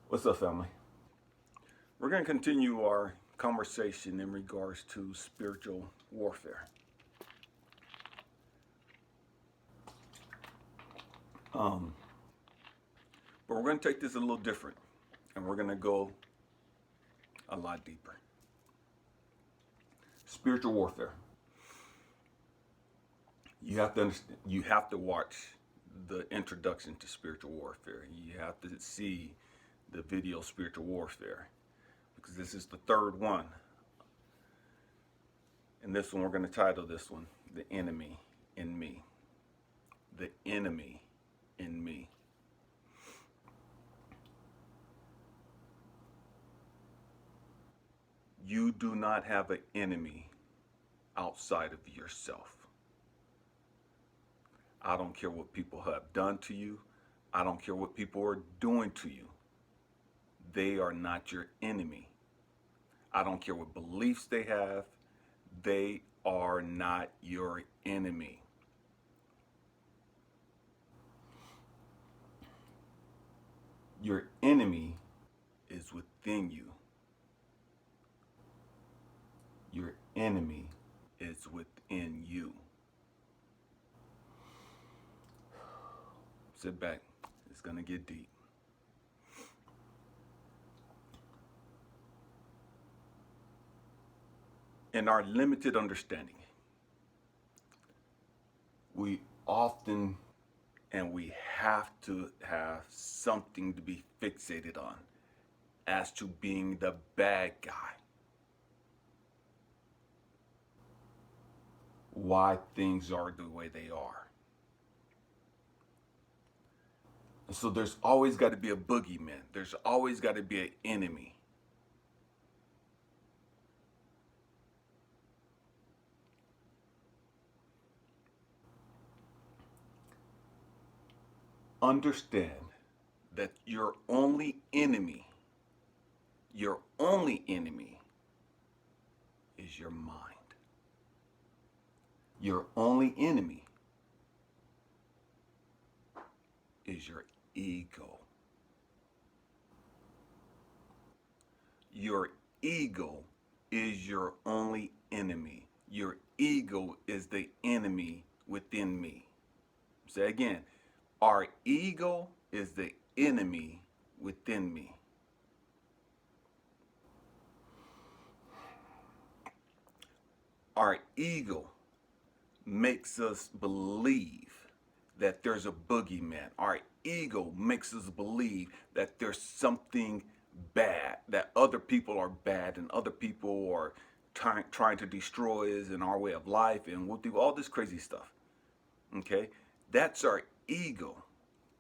What's up, family? We're going to continue our conversation in regards to spiritual warfare. Um, but we're going to take this a little different, and we're going to go a lot deeper. Spiritual warfare. You have to understand. You have to watch the introduction to spiritual warfare. You have to see the video spiritual warfare because this is the third one. And this one, we're going to title this one, The Enemy in Me. The Enemy in Me. You do not have an enemy outside of yourself. I don't care what people have done to you. I don't care what people are doing to you. They are not your enemy. I don't care what beliefs they have. They are not your enemy. Your enemy is within you. Your enemy is within you. Sit back. It's going to get deep. In our limited understanding, we often and we have to have something to be fixated on as to being the bad guy. Why things are the way they are. And so there's always got to be a boogeyman. There's always got to be an enemy. Understand that your only enemy is your mind. Your only enemy is your ego. Your ego is your only enemy. Your ego is the enemy within me. Say again, our ego is the enemy within me. Our ego makes us believe that there's a boogeyman. Our ego makes us believe that there's something bad, that other people are bad and other people are trying to destroy us and our way of life, and we'll do all this crazy stuff. Okay? That's our ego.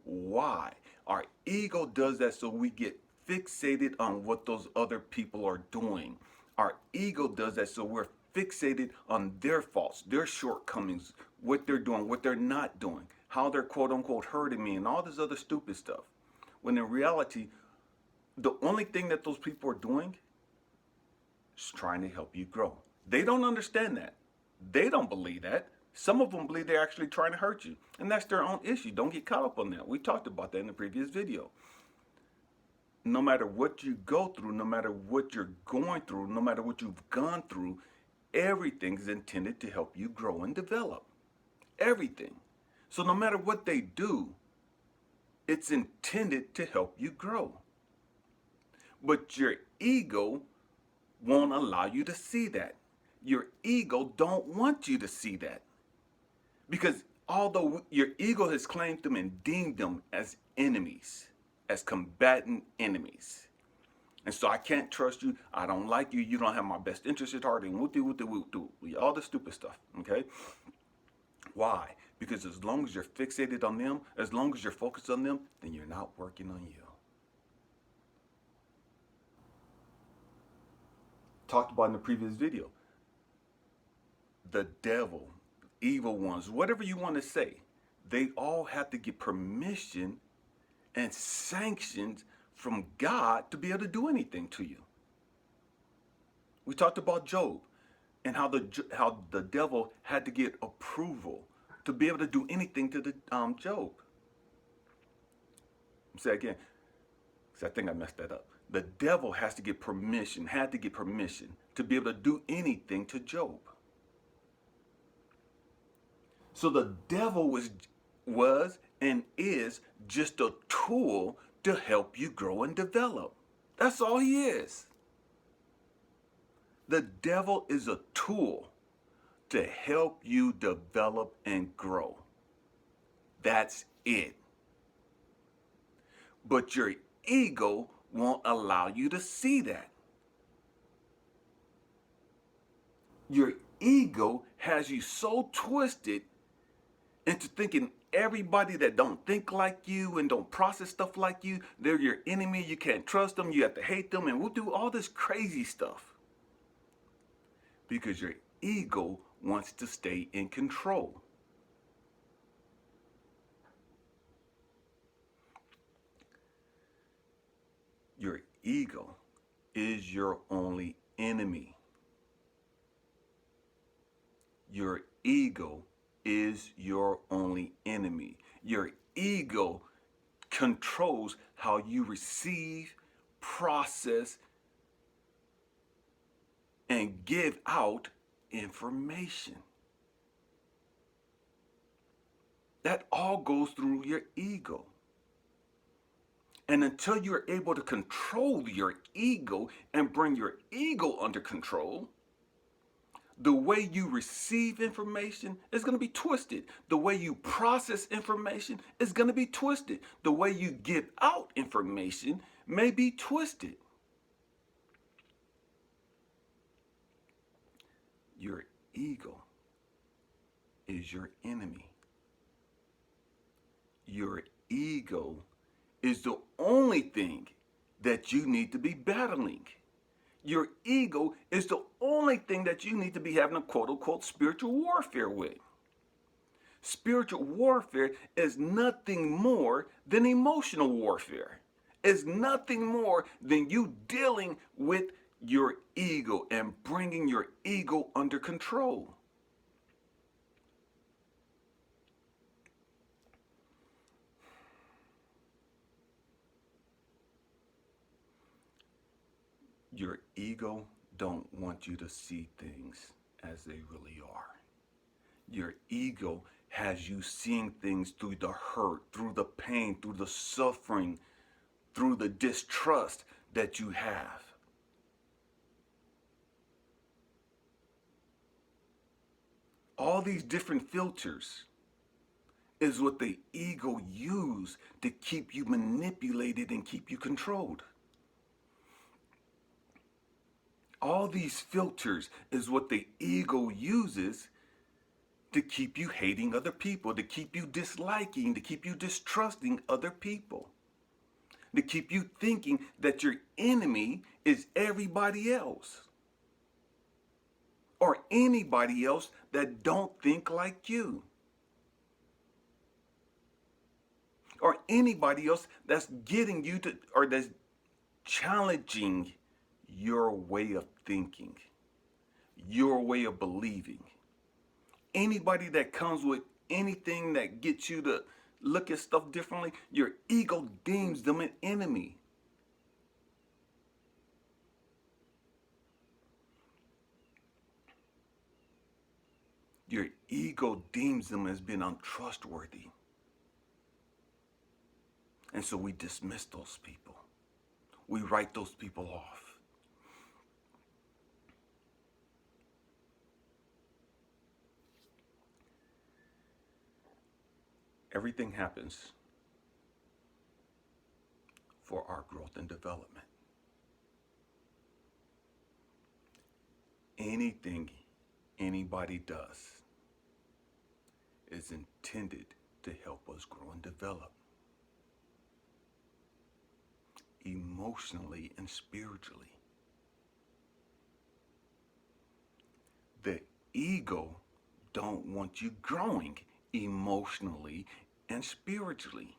Why? Our ego does that so we get fixated on what those other people are doing. Our ego does that so we're fixated on their faults, their shortcomings, what they're doing, what they're not doing, how they're quote unquote hurting me, and all this other stupid stuff. When in reality, the only thing that those people are doing is trying to help you grow. They don't understand that. They don't believe that. Some of them believe they're actually trying to hurt you, and that's their own issue. Don't get caught up on that. We talked about that in the previous video. No matter what you go through, no matter what you're going through, no matter what you've gone through, everything is intended to help you grow and develop. Everything. So no matter what they do, it's intended to help you grow. But your ego won't allow you to see that. Your ego don't want you to see that. Because although your ego has claimed them and deemed them as enemies, as combatant enemies. And so I can't trust you. I don't like you. You don't have my best interest at heart. And all the stupid stuff. Okay? Why? Because as long as you're fixated on them, as long as you're focused on them, then you're not working on you. Talked about in the previous video. The devil, evil ones, whatever you want to say, they all have to get permission and sanctions from God to be able to do anything to you. We talked about Job and how the devil had to get approval to be able to do anything to the Job. Say again, So I think I messed that up. The devil has to get permission, had to get permission to be able to do anything to Job. So the devil was and is just a tool to help you grow and develop. That's all he is. The devil is a tool to help you develop and grow. That's it. But your ego won't allow you to see that. Your ego has you so twisted into thinking everybody that don't think like you and don't process stuff like you, they're your enemy, you can't trust them, you have to hate them, and we'll do all this crazy stuff. Because your ego wants to stay in control. Your ego is your only enemy. Your ego is your only enemy. Your ego controls how you receive, process, and give out information. That all goes through your ego. And until you're able to control your ego and bring your ego under control, the way you receive information is going to be twisted. The way you process information is going to be twisted. The way you give out information may be twisted. Your ego is your enemy. Your ego is the only thing that you need to be battling. Your ego is the only thing that you need to be having a quote-unquote spiritual warfare with. Spiritual warfare is nothing more than emotional warfare. It's nothing more than you dealing with your ego and bringing your ego under control. Your ego don't want you to see things as they really are. Your ego has you seeing things through the hurt, through the pain, through the suffering, through the distrust that you have. All these different filters is what the ego uses to keep you manipulated and keep you controlled. All these filters is what the ego uses to keep you hating other people, to keep you disliking, to keep you distrusting other people, to keep you thinking that your enemy is everybody else or anybody else that don't think like you, or anybody else that's getting you to, or that's challenging your way of thinking, your way of believing. Anybody that comes with anything that gets you to look at stuff differently, your ego deems them an enemy. Your ego deems them as being untrustworthy. And so we dismiss those people. We write those people off. Everything happens for our growth and development. Anything anybody does is intended to help us grow and develop emotionally and spiritually. The ego don't want you growing emotionally and spiritually.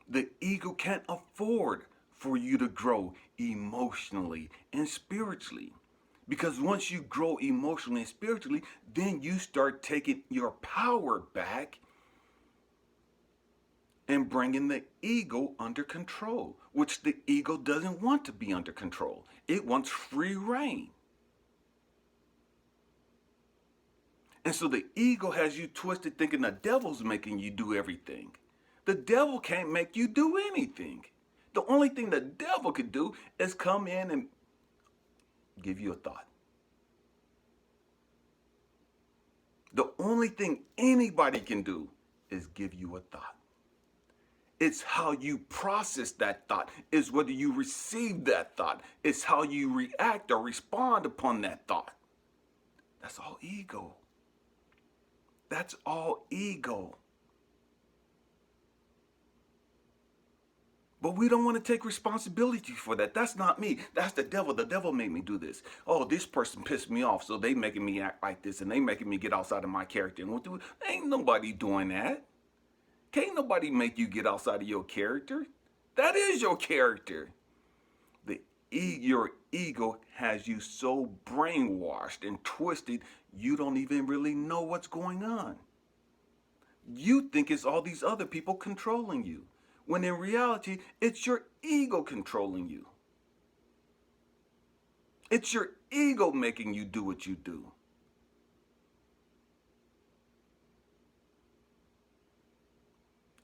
The ego can't afford for you to grow emotionally and spiritually. Because once you grow emotionally and spiritually, then you start taking your power back and bringing the ego under control, which the ego doesn't want to be under control. It wants free reign. And so the ego has you twisted thinking the devil's making you do everything. The devil can't make you do anything. The only thing the devil could do is come in and give you a thought. The only thing anybody can do is give you a thought. It's how you process that thought. It's whether you receive that thought. It's how you react or respond upon that thought. That's all ego. That's all ego. But we don't want to take responsibility for that. That's not me. That's the devil. The devil made me do this. Oh, this person pissed me off, so they making me act like this, and they making me get outside of my character. And ain't nobody doing that. Can't nobody make you get outside of your character. That is your character. Your ego has you so brainwashed and twisted, you don't even really know what's going on. You think it's all these other people controlling you, when in reality, it's your ego controlling you. It's your ego making you do what you do.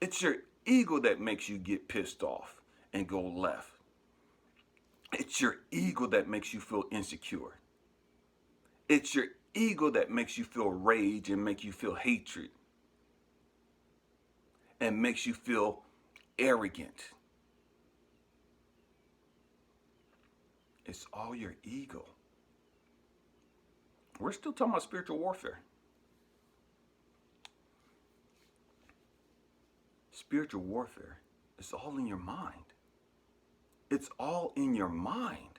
It's your ego that makes you get pissed off and go left. It's your ego that makes you feel insecure. It's your ego that makes you feel rage and make you feel hatred and makes you feel arrogant. It's all your ego. We're still talking about spiritual warfare. Spiritual warfare is all in your mind. It's all in your mind.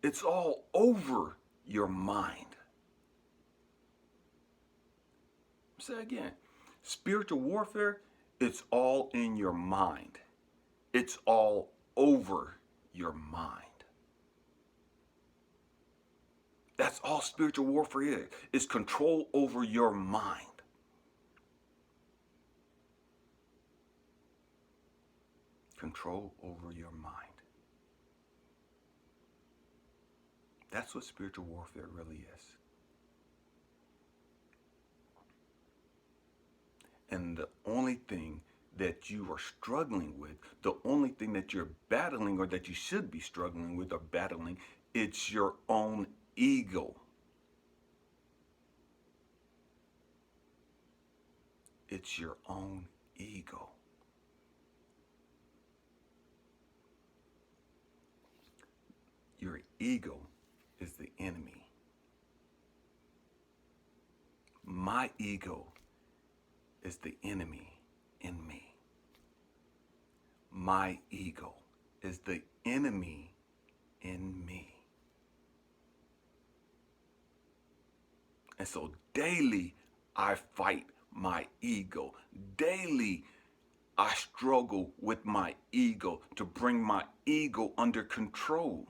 It's all over your mind. Say again. Spiritual warfare, it's all in your mind. It's all over your mind. That's all spiritual warfare is. It's control over your mind. Control over your mind. That's what spiritual warfare really is. And the only thing that you are struggling with, the only thing that you're battling or that you should be struggling with or battling, it's your own ego. It's your own ego. Your ego is the enemy. My ego is the enemy in me. My ego is the enemy in me. And so daily I fight my ego. Daily I struggle with my ego to bring my ego under control.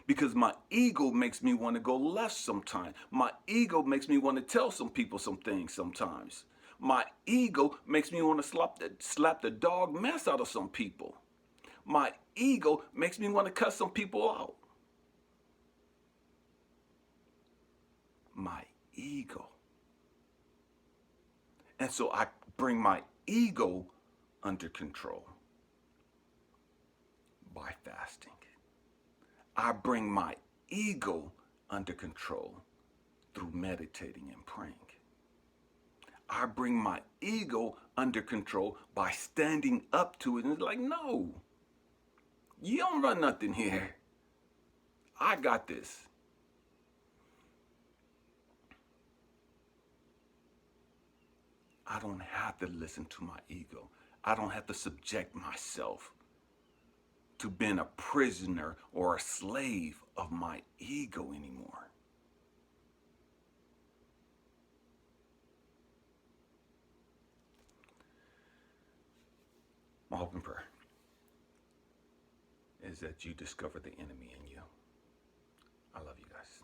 Because my ego makes me want to go left sometimes. My ego makes me want to tell some people some things sometimes. My ego makes me want to slap the dog mess out of some people. My ego makes me want to cut some people out. My ego. And so I bring my ego under control by fasting. I bring my ego under control through meditating and praying. I bring my ego under control by standing up to it and it's like, no, you don't run nothing here. I got this. I don't have to listen to my ego. I don't have to subject myself to being a prisoner or a slave of my ego anymore. My hope and prayer is that you discover the enemy in you. I love you guys.